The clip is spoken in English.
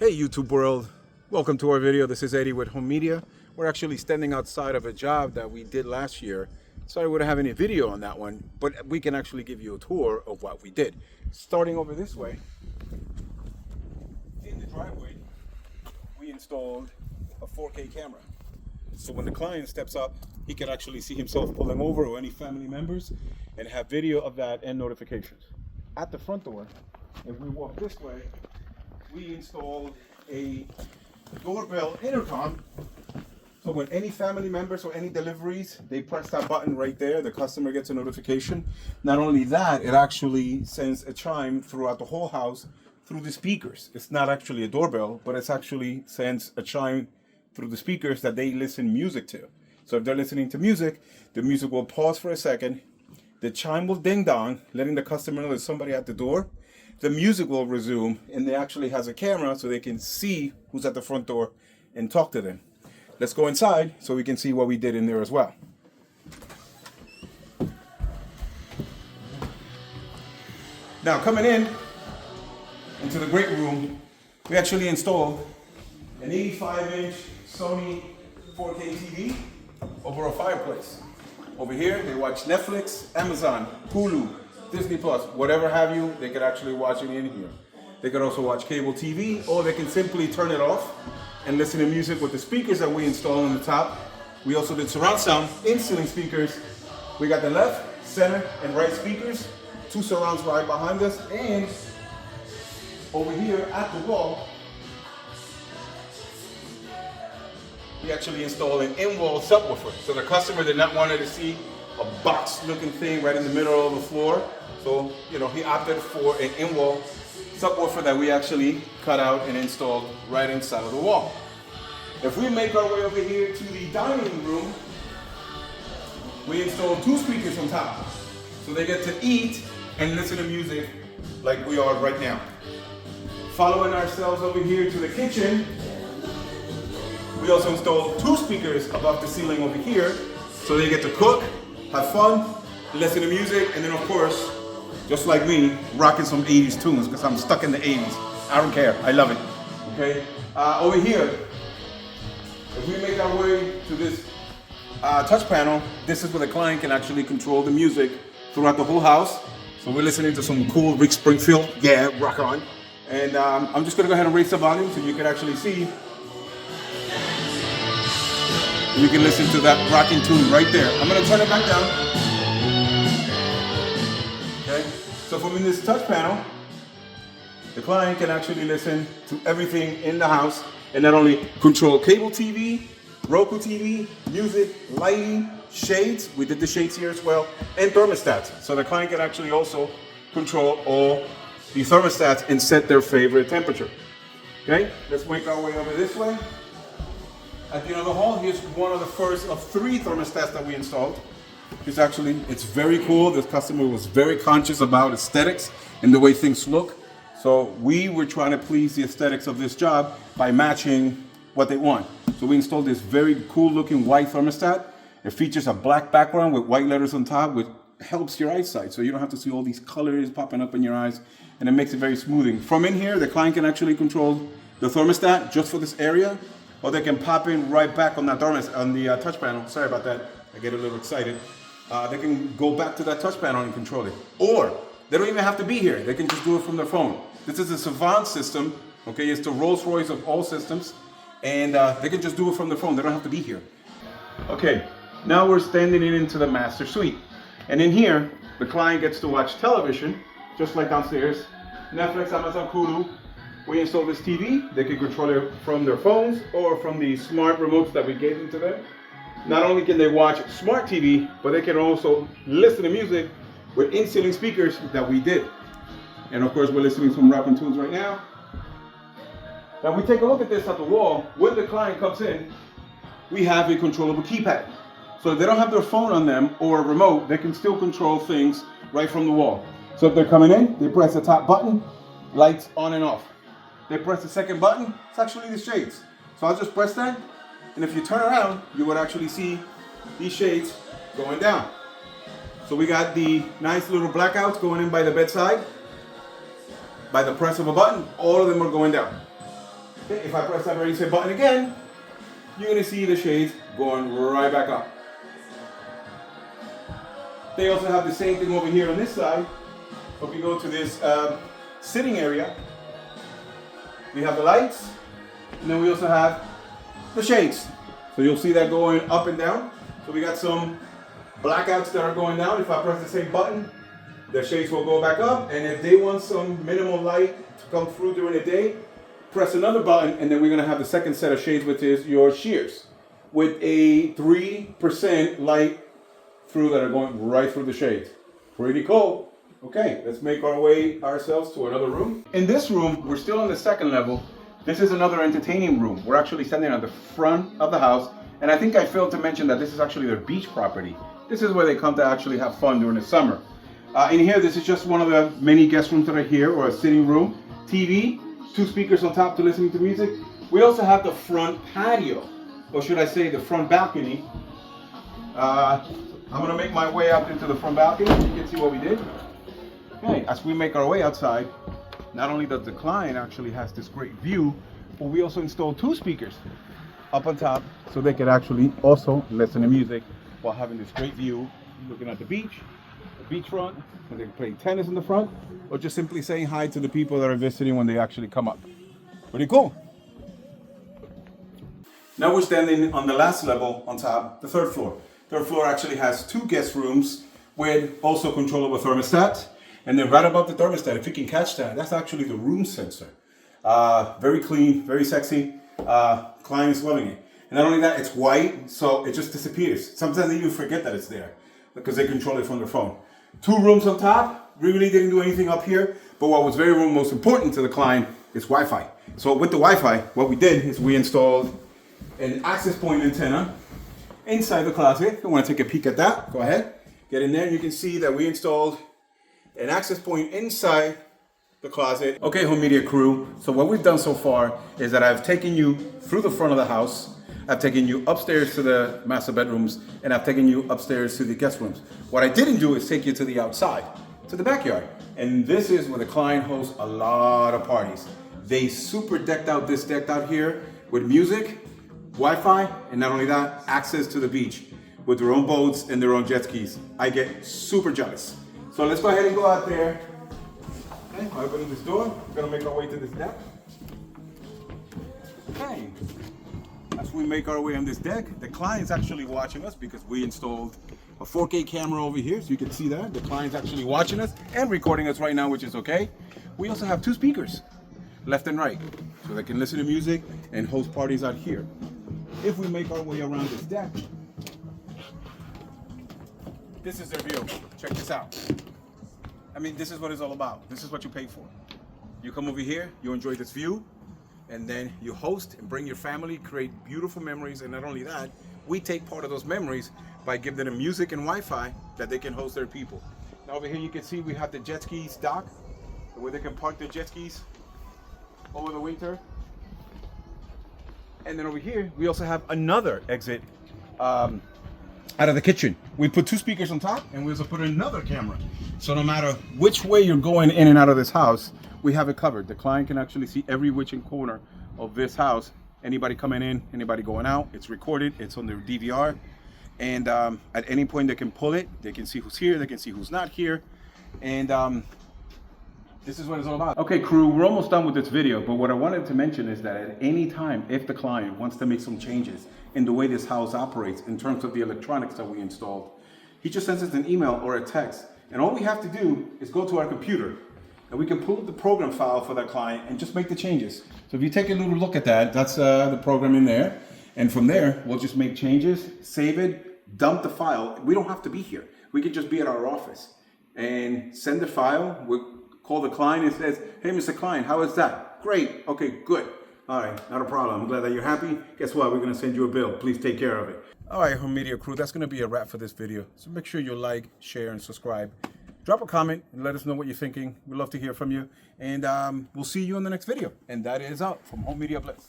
Hey YouTube world, welcome to our video. This is Eddie with Home Media. We're actually standing outside of a job that we did last year. Sorry we wouldn't have any video on that one, but we can actually give you a tour of what we did. Starting over this way, in the driveway, we installed a 4K camera. So when the client steps up, he can actually see himself pulling over or any family members and have video of that and notifications. At the front door, if we walk this way, we installed a doorbell intercom. So when any family members or any deliveries, they press that button right there, the customer gets a notification. Not only that, it actually sends a chime throughout the whole house through the speakers. It's not actually a doorbell, but it's actually sends a chime through the speakers that they listen music to. So if they're listening to music, the music will pause for a second, the chime will ding dong, letting the customer know there's somebody at the door. The music will resume, and it actually has a camera so they can see who's at the front door and talk to them. Let's go inside so we can see what we did in there as well. Now coming into the great room, we actually installed an 85-inch Sony 4K TV over a fireplace. Over here, they watch Netflix, Amazon, Hulu, Disney Plus, whatever have you, they could actually watch it in here. They could also watch cable TV, or they can simply turn it off and listen to music with the speakers that we installed on the top. We also did surround sound in-ceiling speakers. We got the left, center, and right speakers, 2 surrounds right behind us, and over here at the wall, we actually installed an in-wall subwoofer. So the customer did not want to see a box-looking thing right in the middle of the floor. So, he opted for an in-wall subwoofer that we actually cut out and installed right inside of the wall. If we make our way over here to the dining room, we installed 2 speakers on top. So they get to eat and listen to music like we are right now. Following ourselves over here to the kitchen, we also installed 2 speakers above the ceiling over here, so they get to cook, have fun, listen to music, and then of course, just like me, rocking some 80s tunes, because I'm stuck in the 80s. I don't care, I love it, okay? Over here, if we make our way to this touch panel, this is where the client can actually control the music throughout the whole house. So we're listening to some cool Rick Springfield, yeah, rock on. And I'm just gonna go ahead and raise the volume so you can actually see. You can listen to that rocking tune right there. I'm gonna turn it back down. Okay, so from in this touch panel, the client can actually listen to everything in the house and not only control cable TV, Roku TV, music, lighting, shades, we did the shades here as well, and thermostats. So the client can actually also control all the thermostats and set their favorite temperature. Okay, let's make our way over this way. At the end of the hall, here's one of the first of 3 thermostats that we installed. It's very cool. This customer was very conscious about aesthetics and the way things look. So we were trying to please the aesthetics of this job by matching what they want. So we installed this very cool looking white thermostat. It features a black background with white letters on top, which helps your eyesight. So you don't have to see all these colors popping up in your eyes, and it makes it very smoothing. From in here, the client can actually control the thermostat just for this area, or they can pop in right back on that on the touch panel. Sorry about that, I get a little excited. They can go back to that touch panel and control it. Or they don't even have to be here. They can just do it from their phone. This is a Savant system, okay? It's the Rolls Royce of all systems. And they can just do it from their phone. They don't have to be here. Okay, now we're standing into the master suite. And in here, the client gets to watch television, just like downstairs. Netflix, Amazon, Hulu. We install this TV. They can control it from their phones or from the smart remotes that we gave them to them. Not only can they watch smart TV, but they can also listen to music with in-ceiling speakers that we did. And of course, we're listening to some rocking tunes right now. Now we take a look at this at the wall. When the client comes in, we have a controllable keypad. So if they don't have their phone on them or a remote, they can still control things right from the wall. So if they're coming in, they press the top button, lights on and off. They press the second button, it's actually the shades. So I'll just press that, and if you turn around, you would actually see these shades going down. So we got the nice little blackouts going in by the bedside. By the press of a button, all of them are going down. Okay, if I press that reset button again, you're gonna see the shades going right back up. They also have the same thing over here on this side. If we go to this sitting area, we have the lights, and then we also have the shades. So you'll see that going up and down. So we got some blackouts that are going down. If I press the same button, the shades will go back up. And if they want some minimal light to come through during the day, press another button, and then we're gonna have the second set of shades, which is your shears, with a 3% light through that are going right through the shades. Pretty cool. Okay, let's make our way ourselves to another room. In this room, we're still on the second level. This is another entertaining room. We're actually standing at the front of the house, and I think I failed to mention that this is actually their beach property. This is where they come to actually have fun during the summer. In here, this is just one of the many guest rooms that are here, or a sitting room. TV, 2 speakers on top to listening to music. We also have the front patio, or should I say the front balcony. I'm gonna make my way up into the front balcony. You can see what we did. Okay, as we make our way outside, not only does the client actually has this great view, but we also installed 2 speakers up on top so they could actually also listen to music while having this great view, looking at the beachfront, and they can play tennis in the front, or just simply saying hi to the people that are visiting when they actually come up. Pretty cool. Now we're standing on the last level on top, the 3rd floor. 3rd floor actually has 2 guest rooms with also controllable thermostat. And then right above the thermostat, if you can catch that, that's actually the room sensor. Very clean, very sexy. Client is loving it. And not only that, it's white, so it just disappears. Sometimes they even forget that it's there because they control it from their phone. 2 rooms on top. We really didn't do anything up here. But what was most important to the client is Wi-Fi. So with the Wi-Fi, what we did is we installed an access point antenna inside the closet. If you want to take a peek at that, go ahead. Get in there and you can see that we installed an access point inside the closet. Okay, Home Media crew, so what we've done so far is that I've taken you through the front of the house, I've taken you upstairs to the master bedrooms, and I've taken you upstairs to the guest rooms. What I didn't do is take you to the outside, to the backyard. And this is where the client hosts a lot of parties. They super decked out here with music, Wi-Fi, and not only that, access to the beach with their own boats and their own jet skis. I get super jealous. So let's go ahead and go out there. Okay, open this door. We're gonna make our way to this deck. Okay. As we make our way on this deck, the client's actually watching us because we installed a 4K camera over here, so you can see that. The client's actually watching us and recording us right now, which is okay. We also have 2 speakers, left and right, so they can listen to music and host parties out here. If we make our way around this deck, this is their view. Check this out. I mean, this is what it's all about. This is what you pay for. You come over here, you enjoy this view, and then you host and bring your family, create beautiful memories. And not only that, we take part of those memories by giving them music and Wi-Fi that they can host their people. Now over here you can see we have the jet skis dock where they can park their jet skis over the winter. And then over here, we also have another exit out of the kitchen. We put 2 speakers on top, and we also put another camera. So no matter which way you're going in and out of this house, we have it covered. The client can actually see every which and corner of this house. Anybody coming in, anybody going out, it's recorded, it's on their DVR. And at any point they can pull it, they can see who's here, they can see who's not here. And this is what it's all about. Okay, crew, we're almost done with this video, but what I wanted to mention is that at any time, if the client wants to make some changes in the way this house operates in terms of the electronics that we installed, he just sends us an email or a text. And all we have to do is go to our computer and we can pull up the program file for that client and just make the changes. So if you take a little look at that, that's the program in there. And from there, we'll just make changes, save it, dump the file. We don't have to be here. We can just be at our office and send the file. We'll call the client and says, hey, Mr. Client, how is that? Great. Okay, good. All right, not a problem. I'm glad that you're happy. Guess what? We're going to send you a bill. Please take care of it. All right, Home Media crew, that's going to be a wrap for this video. So make sure you like, share, and subscribe. Drop a comment and let us know what you're thinking. We'd love to hear from you. And we'll see you in the next video. And that is out from Home Media Bliss.